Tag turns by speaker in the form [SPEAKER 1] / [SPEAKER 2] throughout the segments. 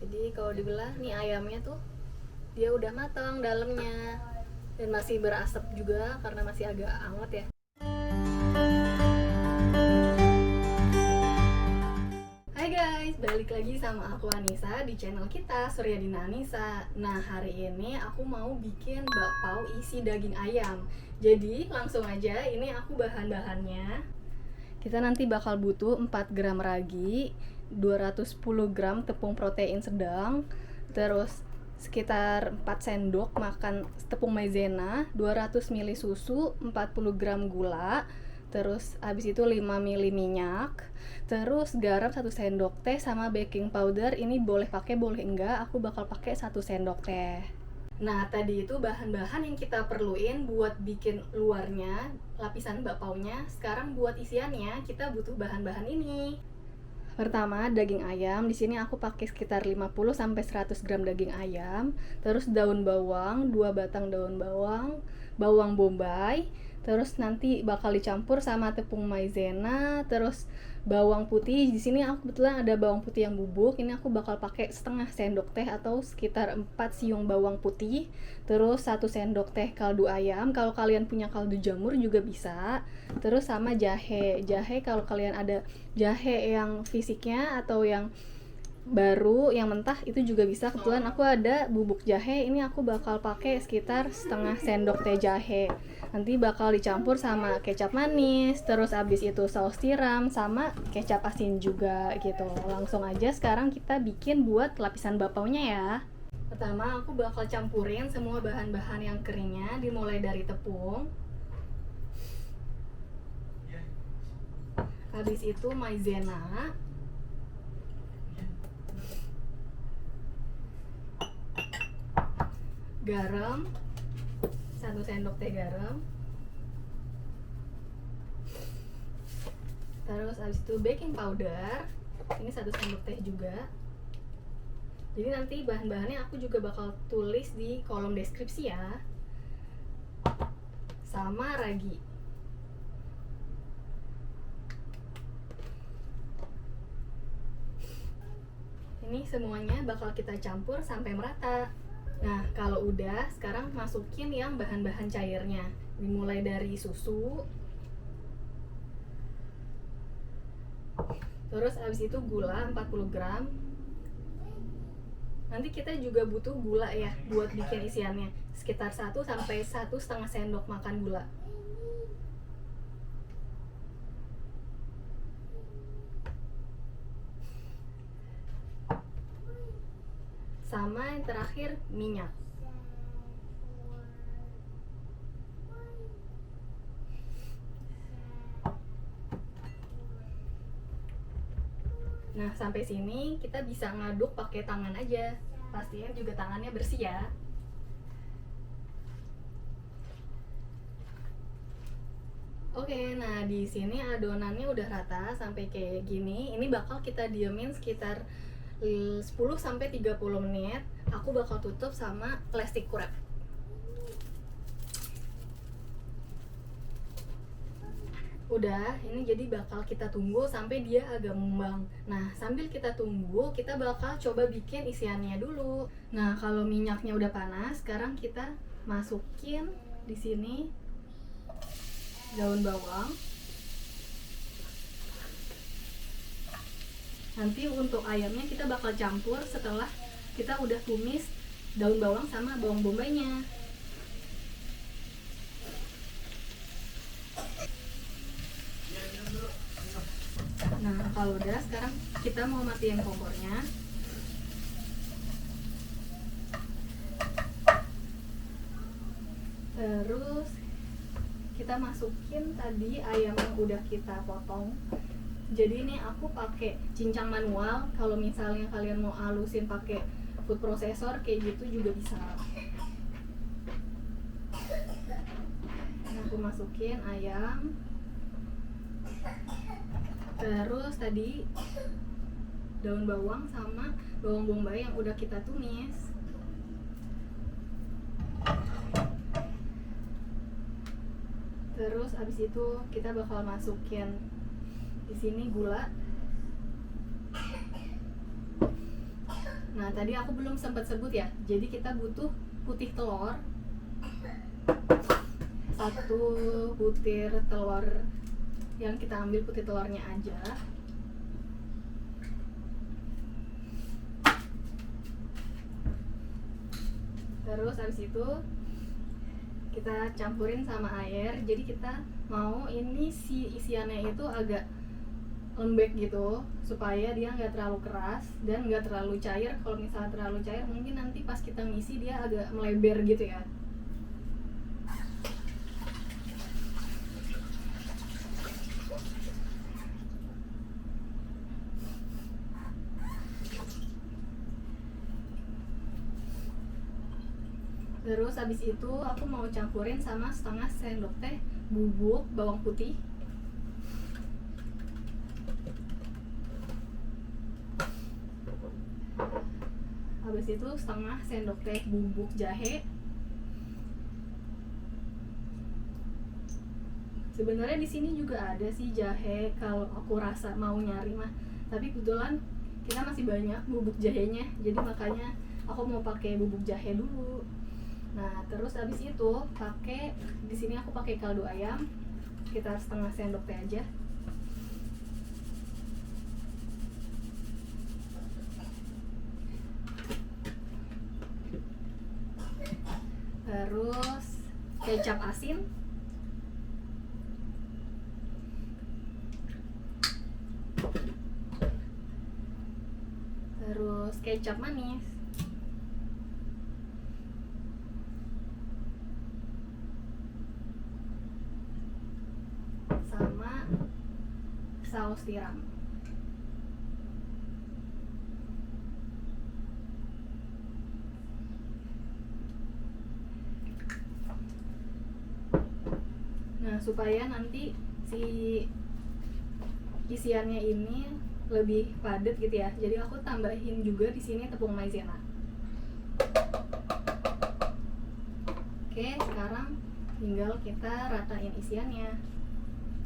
[SPEAKER 1] Jadi kalau dibelah nih ayamnya tuh dia udah matang dalamnya dan masih berasap juga karena masih agak anget ya. Hai guys, balik lagi sama aku Anissa di channel kita Suryadina Anissa. Nah, hari ini aku mau bikin bakpao isi daging ayam. Jadi langsung aja, ini aku bahan-bahannya. Kita nanti bakal butuh 4 gram ragi, 210 gram tepung protein sedang, terus sekitar 4 sendok makan tepung maizena, 200 ml susu, 40 gram gula, terus habis itu 5 ml minyak, terus garam 1 sendok teh sama baking powder. Ini boleh pakai boleh enggak, aku bakal pakai 1 sendok teh. Nah, tadi itu bahan-bahan yang kita perluin buat bikin luarnya, lapisan bakpaonya. Sekarang buat isiannya kita butuh bahan-bahan ini. Pertama, daging ayam. Di sini aku pakai sekitar 50 sampai 100 gram daging ayam. Terus daun bawang, 2 batang daun bawang, bawang bombay. Terus nanti bakal dicampur sama tepung maizena, terus bawang putih. Di sini aku kebetulan ada bawang putih yang bubuk. Ini aku bakal pakai setengah sendok teh atau sekitar 4 siung bawang putih. Terus 1 sendok teh kaldu ayam. Kalau kalian punya kaldu jamur juga bisa. Terus sama jahe. Jahe kalau kalian ada jahe yang fisiknya atau yang baru yang mentah itu juga bisa. Kebetulan aku ada bubuk jahe, ini aku bakal pakai sekitar setengah sendok teh jahe. Nanti bakal dicampur sama kecap manis, terus abis itu saus tiram sama kecap asin juga gitu. Langsung aja sekarang kita bikin buat lapisan bakpaonya ya. Pertama aku bakal campurin semua bahan-bahan yang keringnya, dimulai dari tepung, habis itu maizena, garam 1 sendok teh garam, terus habis itu baking powder ini 1 sendok teh juga. Jadi nanti bahan-bahannya aku juga bakal tulis di kolom deskripsi ya. Sama ragi. Ini semuanya bakal kita campur sampai merata. Nah, kalau udah, sekarang masukin yang bahan-bahan cairnya. Dimulai dari susu, terus abis itu gula 40 gram. Nanti kita juga butuh gula ya buat bikin isiannya, sekitar 1 sampai 1,5 sendok makan gula. Sama yang terakhir minyak. Nah, sampai sini kita bisa ngaduk pakai tangan aja. Pastiin juga tangannya bersih ya. Oke, nah di sini adonannya udah rata sampai kayak gini. Ini bakal kita diemin sekitar 10 sampai 30 menit. Aku bakal tutup sama plastik wrap. Udah, ini jadi bakal kita tunggu sampai dia agak mengembang. Nah, sambil kita tunggu, kita bakal coba bikin isiannya dulu. Nah, kalau minyaknya udah panas, sekarang kita masukin di sini daun bawang. Nanti untuk ayamnya kita bakal campur setelah kita udah tumis daun bawang sama bawang bombaynya. Nah, kalau udah, sekarang kita mau matiin kompornya. Terus kita masukin tadi ayam yang udah kita potong. Jadi ini aku pakai cincang manual. Kalau misalnya kalian mau halusin pakai food processor kayak gitu juga bisa. Nah, aku masukin ayam. Terus tadi daun bawang sama bawang bombay yang udah kita tumis. Terus abis itu kita bakal masukin di sini gula. Nah, Nah, tadi aku belum sempat sebut ya. Jadi kita butuh putih telur. 1 butir telur yang kita ambil putih telurnya aja. Terus habis itu kita campurin sama air. Jadi kita mau ini si isiannya itu agak lembek gitu supaya dia nggak terlalu keras dan nggak terlalu cair. Kalau misalnya terlalu cair mungkin nanti pas kita ngisi dia agak melebar gitu ya. Terus habis itu aku mau campurin sama setengah sendok teh bubuk bawang putih. Habis itu setengah sendok teh bubuk jahe. Sebenarnya di sini juga ada sih jahe kalau aku rasa mau nyari mah. Tapi kebetulan kita masih banyak bubuk jahenya, jadi makanya aku mau pakai bubuk jahe dulu. Nah, terus habis itu pakai di sini aku pakai kaldu ayam sekitar setengah sendok teh aja. Terus kecap asin. Terus kecap manis. Sama saus tiram. Nah, supaya nanti si isiannya ini lebih padat gitu ya. Jadi aku tambahin juga di sini tepung maizena. Oke, sekarang tinggal kita ratain isiannya.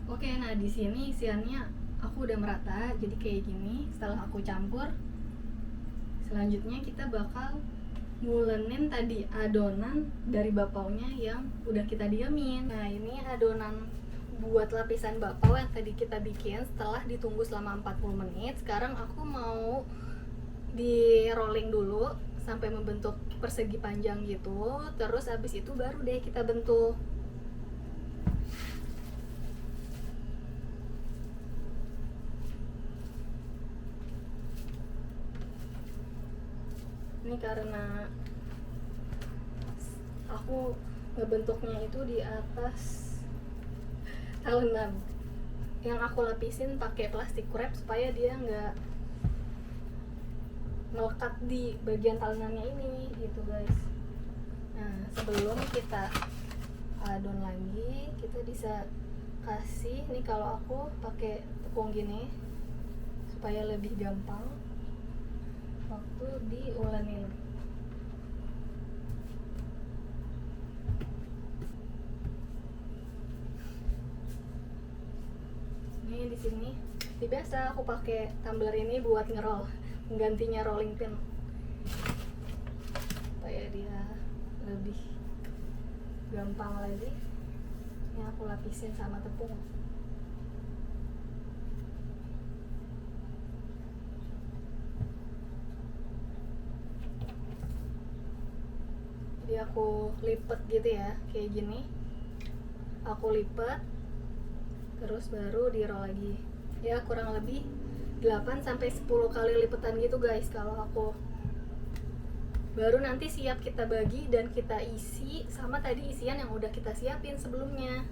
[SPEAKER 1] Oke, nah di sini isiannya aku udah merata, jadi kayak gini. Setelah aku campur, selanjutnya kita bakal ngulenin tadi adonan dari bakpaunya yang udah kita diamin. Nah, ini adonan buat lapisan bakpao yang tadi kita bikin setelah ditunggu selama 40 menit. Sekarang aku mau di rolling dulu sampai membentuk persegi panjang gitu. Terus habis itu baru deh kita bentuk. Ini karena aku ngebentuknya itu di atas talenan yang aku lapisin pakai plastik wrap supaya dia nggak melekat di bagian talenannya ini gitu guys. Nah, sebelum kita adon lagi, kita bisa kasih nih, kalau aku pakai tepung gini supaya lebih gampang waktu diulenin. Ini di sini biasa aku pakai tumbler ini buat ngerol, menggantinya rolling pin supaya dia lebih gampang lagi. Ini aku lapisin sama tepung. Jadi aku lipet gitu ya, kayak gini. Aku lipet, terus baru di roll lagi. Ya kurang lebih 8-10 kali lipetan gitu guys kalau aku. Baru nanti siap kita bagi dan kita isi sama tadi isian yang udah kita siapin sebelumnya.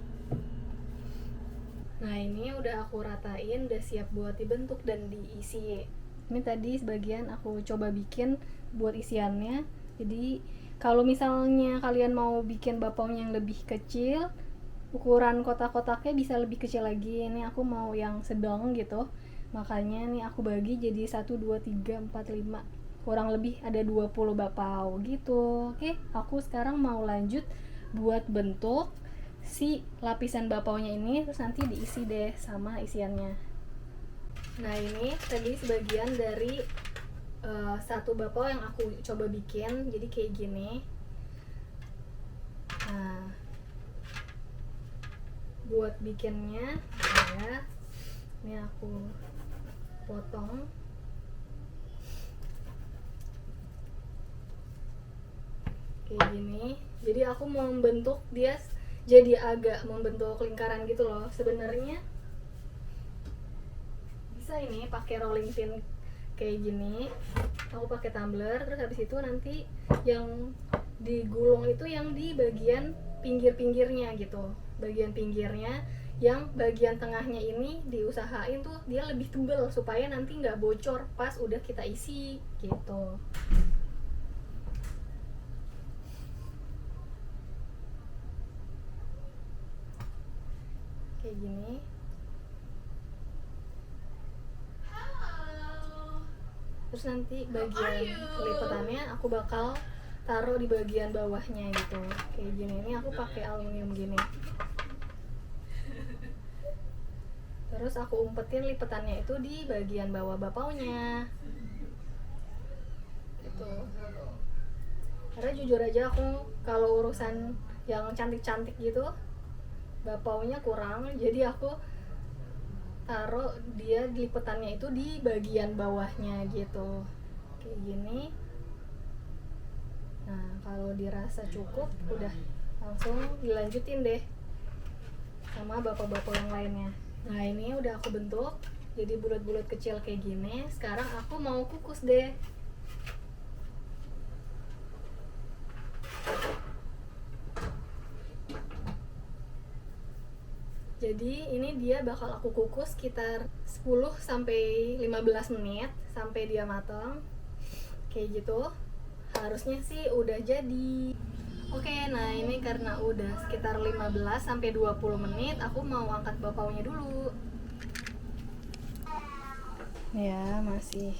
[SPEAKER 1] Nah, ini udah aku ratain, udah siap buat dibentuk dan diisi. Ini tadi sebagian aku coba bikin buat isiannya. Jadi kalau misalnya kalian mau bikin bakpaunya yang lebih kecil, ukuran kotak-kotaknya bisa lebih kecil lagi. Ini aku mau yang sedang gitu, makanya nih aku bagi jadi 1, 2, 3, 4, 5, kurang lebih ada 20 bakpao gitu. Oke, aku sekarang mau lanjut buat bentuk si lapisan bakpaunya ini, terus nanti diisi deh sama isiannya. Nah, ini tadi sebagian dari satu bakpao yang aku coba bikin, jadi kayak gini. Nah, buat bikinnya ya, ini aku potong kayak gini. Jadi aku mau membentuk dia jadi agak membentuk lingkaran gitu loh. Sebenarnya bisa ini pakai rolling pin kayak gini. Aku pakai tumbler, terus habis itu nanti yang digulung itu yang di bagian pinggir-pinggirnya gitu. Bagian pinggirnya, yang bagian tengahnya ini diusahain tuh dia lebih tebal supaya nanti nggak bocor pas udah kita isi gitu. Kayak gini. Terus nanti bagian lipatannya aku bakal taruh di bagian bawahnya gitu. Kayak gini. Ini aku pakai aluminium gini. Terus aku umpetin lipatannya itu di bagian bawah bakpaonya. Gitu. Karena jujur aja aku kalau urusan yang cantik-cantik gitu, bakpaonya kurang, jadi aku taruh dia lipatannya itu di bagian bawahnya gitu, kayak gini. Nah, kalau dirasa cukup, udah langsung dilanjutin deh sama bakpao-bakpao yang lainnya. Nah, ini udah aku bentuk jadi bulat-bulat kecil kayak gini. Sekarang aku mau kukus deh. Jadi ini dia bakal aku kukus sekitar 10 sampai 15 menit sampai dia matang. Kayak gitu. Harusnya sih udah jadi. Oke, nah ini karena udah sekitar 15 sampai 20 menit, aku mau angkat bakpaonya dulu. Ya, masih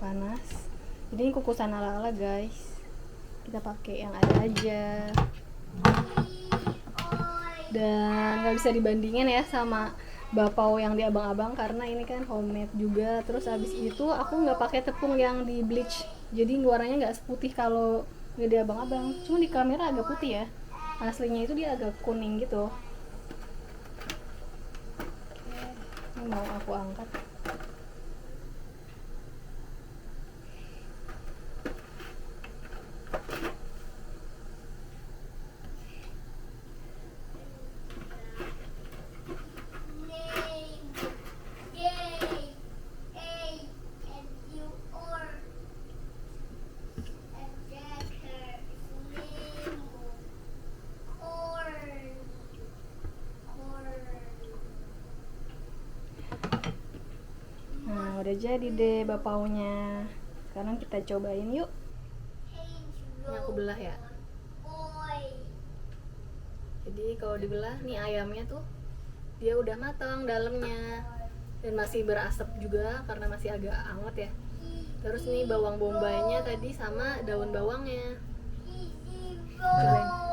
[SPEAKER 1] panas. Jadi ini kukusan ala-ala, guys. Kita pakai yang ada aja. Dan nggak bisa dibandingin ya sama bakpao yang di abang-abang karena ini kan homemade juga. Terus habis itu aku nggak pakai tepung yang di bleach, jadi warnanya nggak seputih kalau nggak di abang-abang. Cuma di kamera agak putih ya, aslinya itu dia agak kuning gitu. Ini mau aku angkat. Udah jadi deh bakpaonya. Sekarang kita cobain yuk. Ini aku belah ya. Jadi kalau dibelah nih ayamnya tuh dia udah matang dalamnya dan masih berasap juga karena masih agak anget ya. Terus nih bawang bombaynya tadi sama daun bawangnya. Cobain.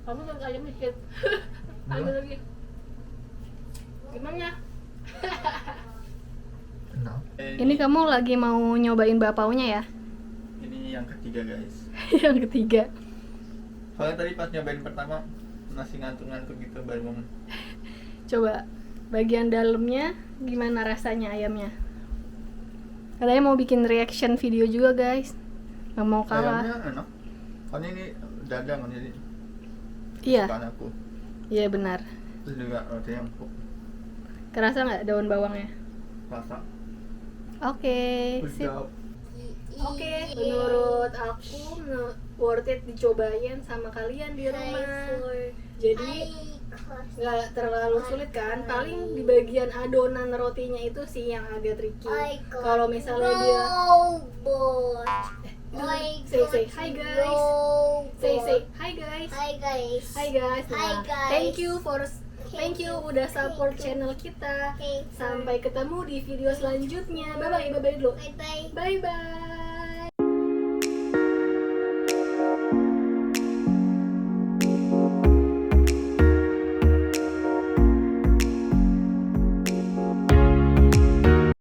[SPEAKER 1] Kamu kan ayam dikit. Ambil lagi. Gimana? Ini kamu lagi mau nyobain bakpaonya ya?
[SPEAKER 2] Ini yang ketiga, guys.
[SPEAKER 1] Yang ketiga.
[SPEAKER 2] Soalnya tadi pas nyobain pertama masih ngantuk-ngantuk gitu baru mau.
[SPEAKER 1] Coba bagian dalamnya gimana rasanya ayamnya? Katanya mau bikin reaction video juga, guys. Gak mau kalah.
[SPEAKER 2] Ayamnya enak. Soalnya ini dagang jadi.
[SPEAKER 1] Iya.
[SPEAKER 2] Kesukaan aku.
[SPEAKER 1] Iya benar.
[SPEAKER 2] Terus juga rotinya empuk.
[SPEAKER 1] Kerasa nggak daun bawangnya?
[SPEAKER 2] Rasa.
[SPEAKER 1] Oke. Sip. Oke, menurut aku worth it dicobain sama kalian di rumah. Jadi nggak terlalu sulit kan? Paling di bagian adonan rotinya itu sih yang agak tricky. Kalau misalnya dia say hi guys. Say hi guys.
[SPEAKER 3] Hi guys.
[SPEAKER 1] Hi guys. Nah,
[SPEAKER 3] Hi, guys.
[SPEAKER 1] Thank you udah support channel kita. Sampai ketemu di video selanjutnya. Bye bye dulu.
[SPEAKER 3] Bye bye.
[SPEAKER 1] Bye bye.